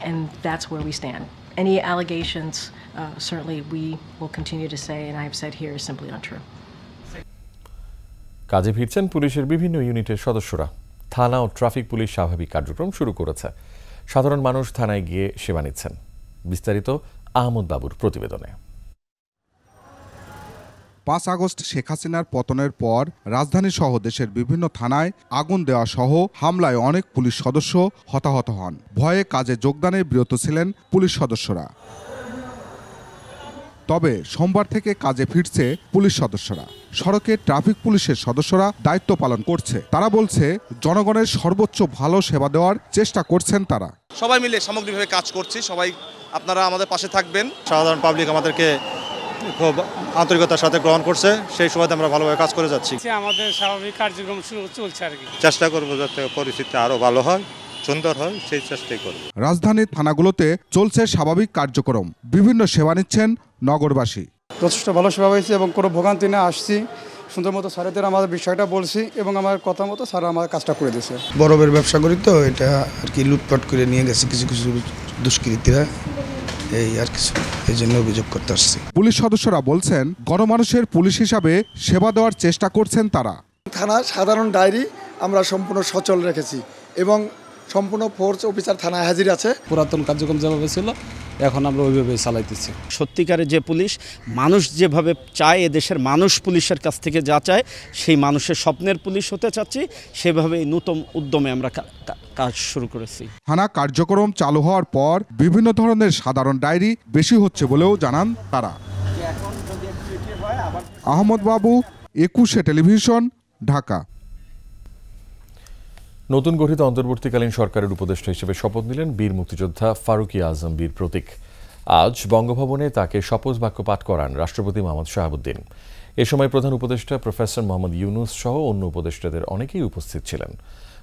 and that's where we stand. any allegations, certainly we will continue to say, and I have said here, is simply untrue. কাজে ফিরছেন পুলিশের বিভিন্ন ইউনিটের সদস্যরা। থানা ও ট্রাফিক পুলিশ স্বাভাবিক কার্যক্রম শুরু করেছে। সাধারণ মানুষ থানায় গিয়ে সেবা নিচ্ছেন। বিস্তারিত আহমদ বাবুর প্রতিবেদনে। 5 আগস্ট শেখ হাসিনার পতনের পর রাজধানী সহ দেশের বিভিন্ন থানায় আগুন দেওয়া সহ হামলায় অনেক পুলিশ সদস্য হতাহত হন। ভয়ে কাজে যোগদানে বিরত ছিলেন পুলিশ সদস্যরা। তবে সোমবার থেকে কাজে ফিরছে পুলিশ সদস্যরা। সড়কে ট্রাফিক পুলিশের সদস্যরা দায়িত্ব পালন করছে। তারা বলছে জনগণের সর্বোচ্চ ভালো সেবা দেওয়ার চেষ্টা করছেন তারা। সবাই মিলে সামগ্রিকভাবে কাজ করছি। সবাই আপনারা আমাদের পাশে থাকবেন। সাধারণ পাবলিক আমাদেরকে খুব আন্তরিকতার সাথে গ্রহণ করছে, সেই সুবাদে আমরা ভালোভাবে কাজ করে যাচ্ছি। আমাদের স্বাভাবিক কার্যক্রম চলছে আর কি। চেষ্টা করবো যাতে পরিস্থিতি আরো ভালো হয়, সুন্দর হয়, সেই চেষ্টাই করব। রাজধানীর থানাগুলোতে চলছে স্বাভাবিক কার্যক্রম। বিভিন্ন সেবা নিচ্ছেন নগরবাসী। যথেষ্ট ভালো সেবা হয়েছে এবং কোনো ভোগান্তি না আসছি। সুন্দর মতো স্যারেদের আমাদের বিষয়টা বলছি এবং আমার কথা মতো স্যার আমার কাজটা করে দিয়েছে। বরফের ব্যবসা করি তো, এটা আর কি লুটপাট করে নিয়ে গেছে কিছু কিছু দুষ্কৃতীরা, এই আর কিছু, এই জন্য অভিযোগ করতে আসছি। পুলিশ সদস্যরা বলছেন গণমানুষের পুলিশ হিসাবে সেবা দেওয়ার চেষ্টা করছেন তারা। থানার সাধারণ ডায়েরি আমরা সম্পূর্ণ সচল রেখেছি এবং সম্পূর্ণ ফোর্স অফিসার থানায় হাজির আছে। পুরাতন কার্যক্রম যেভাবে ছিল এখন আমরা ওইভাবেই চালাইতেছি। সত্যিকারের যে পুলিশ, মানুষ যেভাবে চায়, এদেশের মানুষ পুলিশের কাছ থেকে যা চায়, সেই মানুষের স্বপ্নের পুলিশ হতে চাচ্ছি, সেভাবেই নতুন উদ্যমে আমরা কাজ শুরু করেছি। থানা কার্যক্রম চালু হওয়ার পর বিভিন্ন ধরনের সাধারণ ডায়েরি বেশি হচ্ছে বলেও জানান তারা। আহমদ বাবু, 21 টেলিভিশন, ঢাকা। নতুন গঠিত অন্তর্বর্তীকালীন সরকারের উপদেষ্টা হিসেবে শপথ নিলেন বীর মুক্তিযোদ্ধা ফারুকী আজম বীর প্রতীক। আজ বঙ্গভবনে তাকে শপথ বাক্য পাঠ করান রাষ্ট্রপতি মোহাম্মদ শাহাবুদ্দিন। এ সময় প্রধান উপদেষ্টা প্রফেসর মোহাম্মদ ইউনুস সহ অন্য উপদেষ্টাদের অনেকেই উপস্থিত ছিলেন।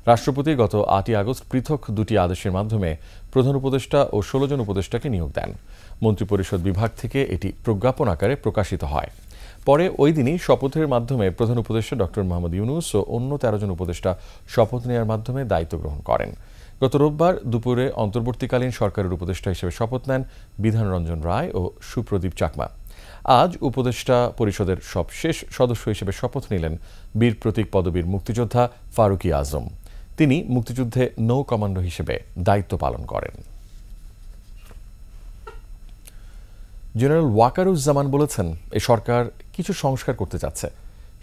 রাষ্ট্রপতি গত 8 আগস্ট পৃথক 2টি আদেশের মাধ্যমে প্রধান উপদেষ্টা ও 16 জন উপদেষ্টাকে নিয়োগ দেন। মন্ত্রিপরিষদ বিভাগ থেকে এটি প্রজ্ঞাপন আকারে প্রকাশিত হয়। পরে ওই দিনই শপথের মাধ্যমে প্রধান উপদেষ্টা ডক্টর মোহাম্মদ ইউনুস ও অন্য 13 জন উপদেষ্টা শপথ নেওয়ার মাধ্যমে দায়িত্ব গ্রহণ করেন। গত রোববার দুপুরে অন্তর্বর্তীকালীন সরকারের উপদেষ্টা হিসেবে শপথ নেন বিধান রঞ্জন রায় ও সুপ্রদীপ চাকমা। আজ উপদেষ্টা পরিষদের সবশেষ সদস্য হিসেবে শপথ নিলেন বীর প্রতীক পদবীর মুক্তিযোদ্ধা ফারুকী আজম। তিনি মুক্তিযুদ্ধে নৌ কমান্ডো হিসেবে দায়িত্ব পালন করেন। জেনারেল ওয়াকারুজ্জামান বলেছেন, এই সরকার কিছু সংস্কার করতে যাচ্ছে।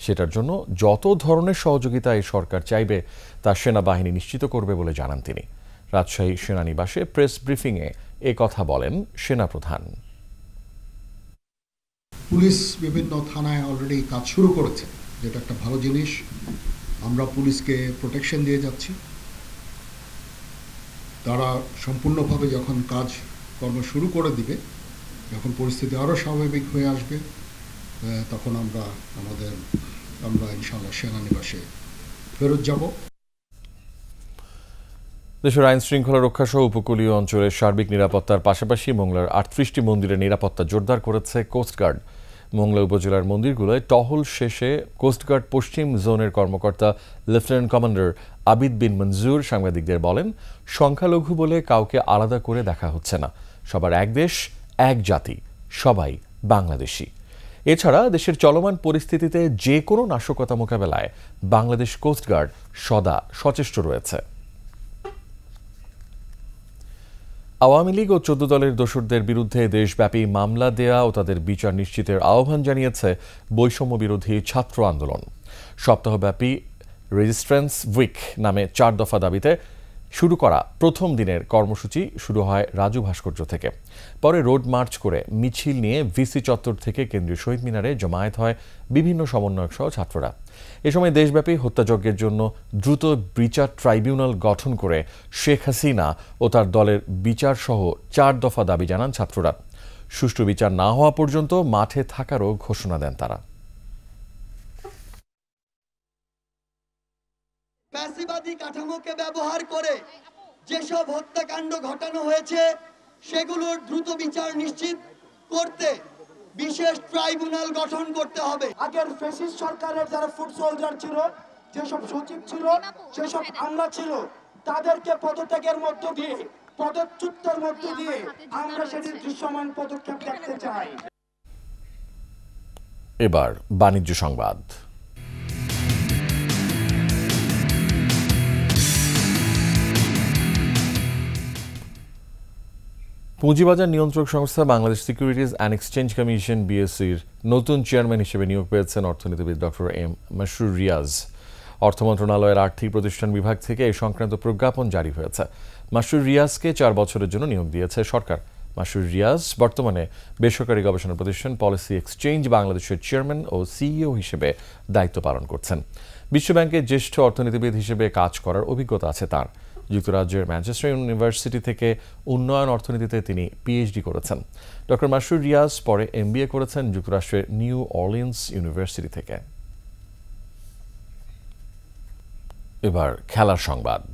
সেটার জন্য যত ধরনের সহযোগিতা এই সরকার চাইবে তা সেনাবাহিনী নিশ্চিত করবে বলে জানান তিনি। রাজশাহী সেনানিবাসে প্রেস ব্রিফিংয়ে এ কথা বলেন সেনাপ্রধান। পুলিশ বিভিন্ন থানায় অলরেডি কাজ শুরু করেছে, যেটা একটা ভালো জিনিস। আমরা পুলিশকে প্রোটেকশন দিয়ে যাচ্ছি। তারা সম্পূর্ণভাবে যখন কর্ম শুরু করে দিবে, যখন পরিস্থিতি আরও স্বাভাবিক হয়ে আসবে, তখন আমরা ইনশাআল্লাহ সেনানিবাসে ফেরত যাব। দেশের আইন শৃঙ্খলা রক্ষা সহ উপকূলীয় অঞ্চলের সার্বিক নিরাপত্তার পাশাপাশি মোংলার 38টি মন্দিরের নিরাপত্তা জোরদার করেছে কোস্টগার্ড। মোংলা উপজেলার মন্দিরগুলোয় টহল শেষে কোস্টগার্ড পশ্চিম জোনের কর্মকর্তা লেফটেন্যান্ট কমান্ডার আবিদ বিন মঞ্জুর সাংবাদিকদের বলেন, সংখ্যালঘু বলে কাউকে আলাদা করে দেখা হচ্ছে না। সবার এক দেশ, এক জাতি, সবাই বাংলাদেশি। এছাড়া দেশের চলমান পরিস্থিতিতে যে কোনো নাশকতা মোকাবেলায় বাংলাদেশ কোস্টগার্ড সদা সচেষ্ট রয়েছে। আওয়ামী লীগ ও 14 দলের দোসরদের বিরুদ্ধে দেশব্যাপী মামলা দেয়া ও তাদের বিচার নিশ্চিতের আহ্বান জানিয়েছে বৈষম্য বিরোধী ছাত্র আন্দোলন। সপ্তাহব্যাপী রেজিস্ট্রেন্স উইক নামে 4 দফা দাবিতে শুরু করা প্রথম দিনের কর্মসূচি শুরু হয় রাজু ভাস্কর্য থেকে। পরে রোড মার্চ করে মিছিল নিয়ে ভিসি চত্বর থেকে কেন্দ্রীয় শহীদ মিনারে জমায়েত হয় বিভিন্ন সমন্বয়ক সহ ছাত্ররা। এ সময় দেশব্যাপী হত্যাযজ্ঞের জন্য দ্রুত বিচার ট্রাইব্যুনাল গঠন করে শেখ হাসিনা ও তার দলের বিচার সহ 4 দফা দাবি জানান ছাত্ররা। সুষ্ঠু বিচার না হওয়া পর্যন্ত মাঠে থাকারও ঘোষণা দেন তারা। ফ্যাসিবাদী কাঠামোকে ব্যবহার করে যেসব হত্যাকাণ্ড ঘটানো হয়েছে সেগুলোর দ্রুত বিচার নিশ্চিত করতে বিশেষ ট্রাইব্যুনাল গঠন করতে হবে। আগের ফ্যাসিস্ট সরকারের যারা ফুড সোলজার ছিল, যেসব সচিব ছিল, সেসব আমলা ছিল, তাদেরকে পদত্যাগের মধ্য দিয়ে পদচ্যুতের মধ্য দিয়ে আমরা সেটির দৃশ্যমান পদক্ষেপ দেখতে চাই। এবার বাণিজ্য সংবাদ। পুঁজিবাজার নিয়ন্ত্রক সংস্থা Bangladesh securities and exchange commission বিএসসির নতুন চেয়ারম্যান হিসেবে নিয়োগ পেয়েছেন অর্থনীতিবিদ ডক্টর এম মাসরুর রিয়াজ। অর্থ মন্ত্রণালয়ের আর্থিক প্রতিষ্ঠান বিভাগ থেকে এই সংক্রান্ত প্রজ্ঞাপন জারি হয়েছে। মাসরুর রিয়াজকে 4 বছরের জন্য নিয়োগ দিয়েছে সরকার। মাসরুর রিয়াজ বর্তমানে বেসরকারি গবেষণা প্রতিষ্ঠান পলিসি এক্সচেঞ্জ বাংলাদেশের চেয়ারম্যান ও সিইও হিসেবে দায়িত্ব পালন করছেন। বিশ্বব্যাংকের জ্যেষ্ঠ অর্থনীতিবিদ হিসেবে কাজ করার অভিজ্ঞতা আছে তার। যুক্তরাজ্যের ম্যানচেস্টার ইউনিভার্সিটি থেকে উন্নয়ন অর্থনীতিতে তিনি পিএইচডি করেছেন। ডক্টর মাসরুর রিয়াজ পরে এমবিএ করেছেন যুক্তরাষ্ট্রের নিউ অরলিন্স ইউনিভার্সিটি থেকে। এবার খেলার সংবাদ।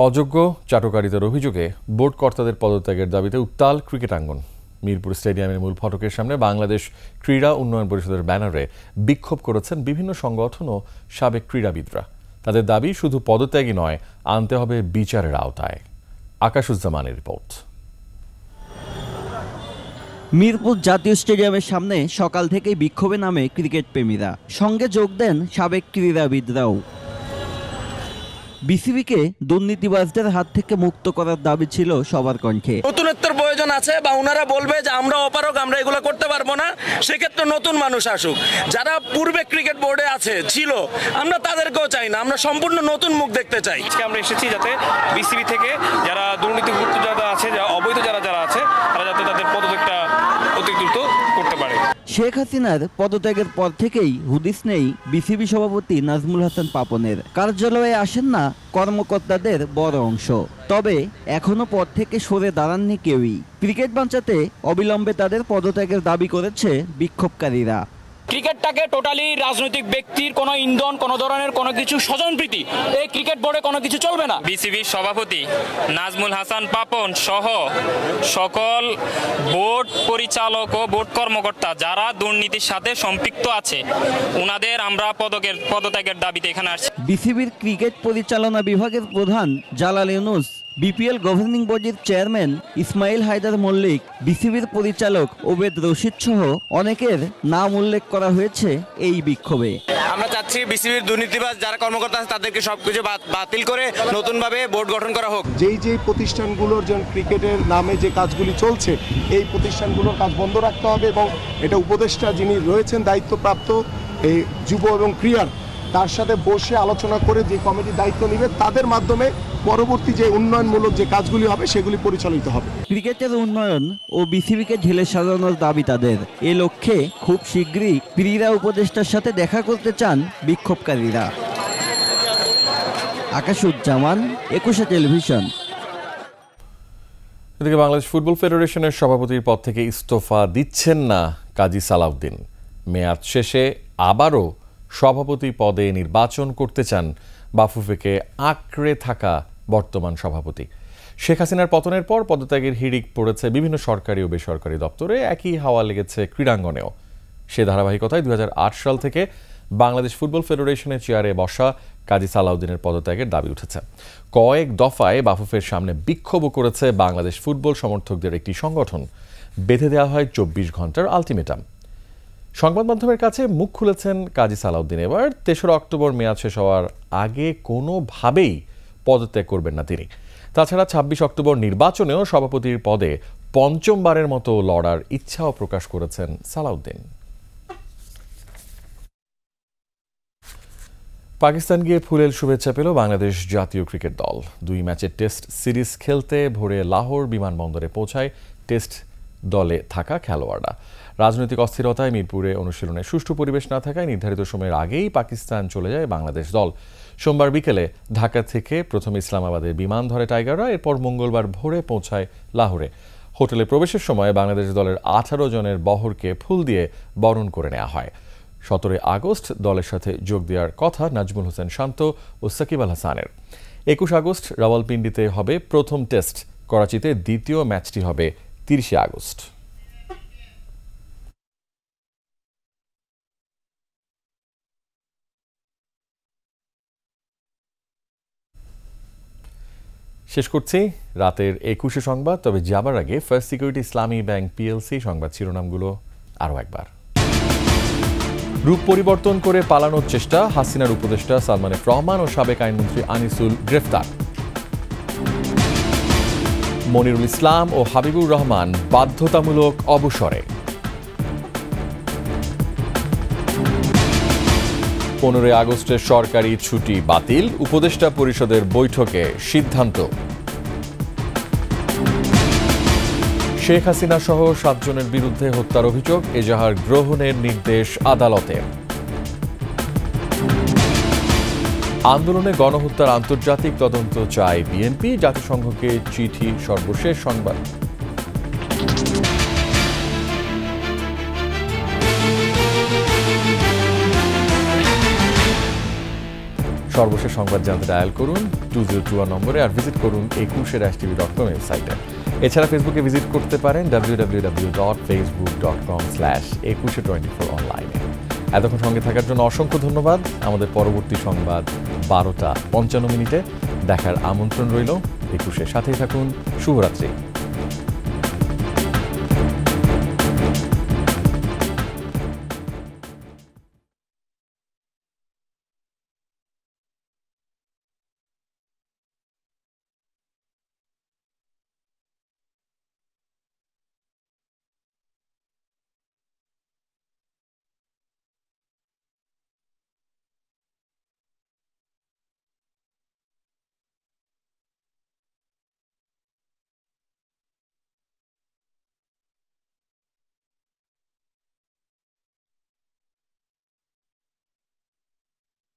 অযোগ্য চাটুকারিতার অভিযোগে বোর্ড কর্তাদের পদত্যাগের দাবিতে উত্তাল ক্রিকেটাঙ্গন। মিরপুর স্টেডিয়ামের মূল ফটকের সামনে বাংলাদেশ ক্রীড়া উন্নয়ন পরিষদের ব্যানারে বিক্ষোভ করেছেন বিভিন্ন সংগঠন ও সাবেক ক্রীড়াবিদরা। তাদের দাবি শুধু পদত্যাগই নয়, আনতে হবে বিচারের আওতায়। আকাশুজ্জামানের রিপোর্ট। মিরপুর জাতীয় স্টেডিয়ামের সামনে সকাল থেকেই বিক্ষোভে নামে ক্রিকেট প্রেমীরা, সঙ্গে যোগ দেন সাবেক ক্রীড়াবিদরাও। বিসিবিকে দুর্নীতিবাজদের হাত থেকে মুক্ত করার দাবি ছিল সবার কণ্ঠে। নতুনত্বের প্রয়োজন আছে বা ওনারা বলবে যে আমরা অপারগ, আমরা এগুলো করতে পারবো না, সেক্ষেত্রে নতুন মানুষ আসুক। যারা পূর্বে ক্রিকেট বোর্ডে ছিল আমরা তাদেরকেও চাই না, আমরা সম্পূর্ণ নতুন মুখ দেখতে চাই। আজকে আমরা এসেছি যাতে বিসিবি থেকে যারা দুর্নীতিগ্রস্ত যারা আছে, যারা অবৈধ যারা আছে, তারা যাতে তাদের পদত্যাগটা অতি দ্রুত করতে পারে। শেখ হাসিনার পদত্যাগের পর থেকেই হুদিস নেই বিসিবি সভাপতি নাজমুল হাসান পাপনের। কার্যালয়ে আসেন না কর্মকর্তাদের বড় অংশ, তবে এখনো পদ থেকে সরে দাঁড়াননি কেউই। ক্রিকেট বাঁচাতে অবিলম্বে তাদের পদত্যাগের দাবি করেছে বিক্ষোভকারীরা। ক্রিকেটটাকে টোটালি রাজনৈতিক ব্যক্তির কোনো ইন্ধন, কোনো ধরনের কোনো কিছু স্বজনপ্রীতি এই ক্রিকেট বোর্ডে কোনো কিছু চলবে না। বিসিবির সভাপতি নাজমুল হাসান পাপন সহ সকল বোর্ড পরিচালক ও বোর্ড কর্মকর্তা যারা দুর্নীতির সাথে সম্পৃক্ত আছে ওনাদের আমরা পদত্যাগের দাবিতে এখানে আসছি। বিসিবির ক্রিকেট পরিচালনা বিভাগের প্রধান জালাল ইউনুস, বিপিএল গভর্নিং বডির চেয়ারম্যান ইসমাইল হায়দার মল্লিক, বিসিবির পরিচালক ওবেদ রশিদ সহ অনেকের নাম উল্লেখ করা হয়েছে এই বিক্ষোভে। আমরা চাচ্ছি বিসিবির দুর্নীতিবাজ যারা কর্মকর্তা আছে তাদেরকে সবকিছু বাতিল করে নতুনভাবে বোর্ড গঠন করা হোক। যেই প্রতিষ্ঠানগুলোর জন্য ক্রিকেটের নামে যে কাজগুলি চলছে এই প্রতিষ্ঠানগুলোর কাজ বন্ধ রাখতে হবে এবং এটা উপদেষ্টা যিনি রয়েছেন দায়িত্বপ্রাপ্ত এই যুব এবং ক্রীড়ার, তার সাথে বসে আলোচনা করে যে কমিটির দায়িত্ব নেবে তাদের মাধ্যমে পরবর্তী যে উন্নয়নমূলক যে কাজগুলি হবে সেগুলি পরিচালিত হবে। ক্রিকেটের উন্নয়ন ও বিসিবিকে ঢেলে সাজানোর দাবি তাদের। এ লক্ষ্যে খুব শীঘ্রই ক্রীড়া উপদেষ্টার সাথে দেখা করতে চান বিক্ষোভকারীরা। আকাশুজ্জামান, একুশে টেলিভিশন। এদিকে বাংলাদেশ ফুটবল ফেডারেশনের সভাপতির পদ থেকে ইস্তফা দিচ্ছেন না কাজী সালাউদ্দিন। মেয়াদ শেষে আবারও সভাপতি পদে নির্বাচন করতে চান বাফুফেকে আঁকড়ে থাকা বর্তমান সভাপতি। শেখ হাসিনার পতনের পর পদত্যাগের হিড়িক পড়েছে বিভিন্ন সরকারি ও বেসরকারি দপ্তরে, একই হাওয়া লেগেছে ক্রীড়াঙ্গনেও। সে ধারাবাহিকতায় 2008 সাল থেকে বাংলাদেশ ফুটবল ফেডারেশনের চেয়ারে বসা কাজী সালাউদ্দিনের পদত্যাগের দাবি উঠেছে। কয়েক দফায় বাফুফের সামনে বিক্ষোভও করেছে বাংলাদেশ ফুটবল সমর্থকদের একটি সংগঠন। বেঁধে দেওয়া হয় 24 ঘন্টার আলটিমেটাম। সংবাদ মাধ্যমের কাছে মুখ খুলেছেন কাজী সালাউদ্দিন। এবার 3রা অক্টোবর মেয়াদ শেষ হওয়ার আগে কোনোভাবেই পদত্যাগ করবেন না তিনি। তাছাড়া 26 অক্টোবর নির্বাচনেও সভাপতির পদে পঞ্চমবারের মতো লড়ার ইচ্ছাও প্রকাশ করেছেন সালাউদ্দিন। পাকিস্তান গিয়ে ফুলেল শুভেচ্ছা পেল বাংলাদেশ জাতীয় ক্রিকেট দল। 2 ম্যাচের টেস্ট সিরিজ খেলতে ভোরে লাহোর বিমানবন্দরে পৌঁছায় টেস্ট দলে থাকা খেলোয়াড়রা। রাজনৈতিক অস্থিরতায় মিরপুরে অনুশীলনে সুষ্ঠু পরিবেশ না থাকায় নির্ধারিত সময়ের আগেই পাকিস্তান চলে যায় বাংলাদেশ দল। সোমবার বিকেলে ঢাকা থেকে প্রথমে ইসলামাবাদের বিমান ধরে টাইগাররা, এরপর মঙ্গলবার ভোরে পৌঁছায় লাহোরে। হোটেলে প্রবেশের সময় বাংলাদেশ দলের 18 জনের বহরকে ফুল দিয়ে বরণ করে নেওয়া হয়। 17 আগস্ট দলের সাথে যোগ দেওয়ার কথা নাজমুল হোসেন শান্ত ও সাকিব আল হাসানের। 21 আগস্ট রাওয়ালপিন্ডিতে হবে প্রথম টেস্ট, করাচিতে দ্বিতীয় ম্যাচটি হবে 30 আগস্ট। শেষ করছি রাতের 21 সংবাদ। তবে যাবার আগে ফার্স্ট সিকিউরিটি ইসলামী ব্যাংক পিএলসি সংবাদ শিরোনামগুলো আরও একবার। রূপ পরিবর্তন করে পালানোর চেষ্টা, হাসিনার উপদেষ্টা সালমান এফ রহমান ও সাবেক আইনমন্ত্রী আনিসুল গ্রেফতার। মনিরুল ইসলাম ও হাবিবুর রহমান বাধ্যতামূলক অবসরে। 15 আগস্টের সরকারি ছুটি বাতিল, উপদেষ্টা পরিষদের বৈঠকে সিদ্ধান্ত। শেখ হাসিনা সহ 7 জনের বিরুদ্ধে হত্যার অভিযোগ, এজাহার গ্রহণের নির্দেশ আদালতের। আন্দোলনে গণহত্যার আন্তর্জাতিক তদন্ত চায় বিএনপি, জাতিসংঘকে চিঠি। সর্বশেষ সংবাদ। সর্বশেষ সংবাদ জানতে ডায়াল করুন 2021 নম্বরে, আর ভিজিট করুন 21.tv.com ওয়েবসাইটে। এছাড়া ফেসবুকে ভিজিট করতে পারেন www.facebook.com/2124 অনলাইনে। এতক্ষণ সঙ্গে থাকার জন্য অসংখ্য ধন্যবাদ। আমাদের পরবর্তী সংবাদ 12টা 55 মিনিটে দেখার আমন্ত্রণ রইল। 21-এর সাথেই থাকুন। শুভরাত্রি।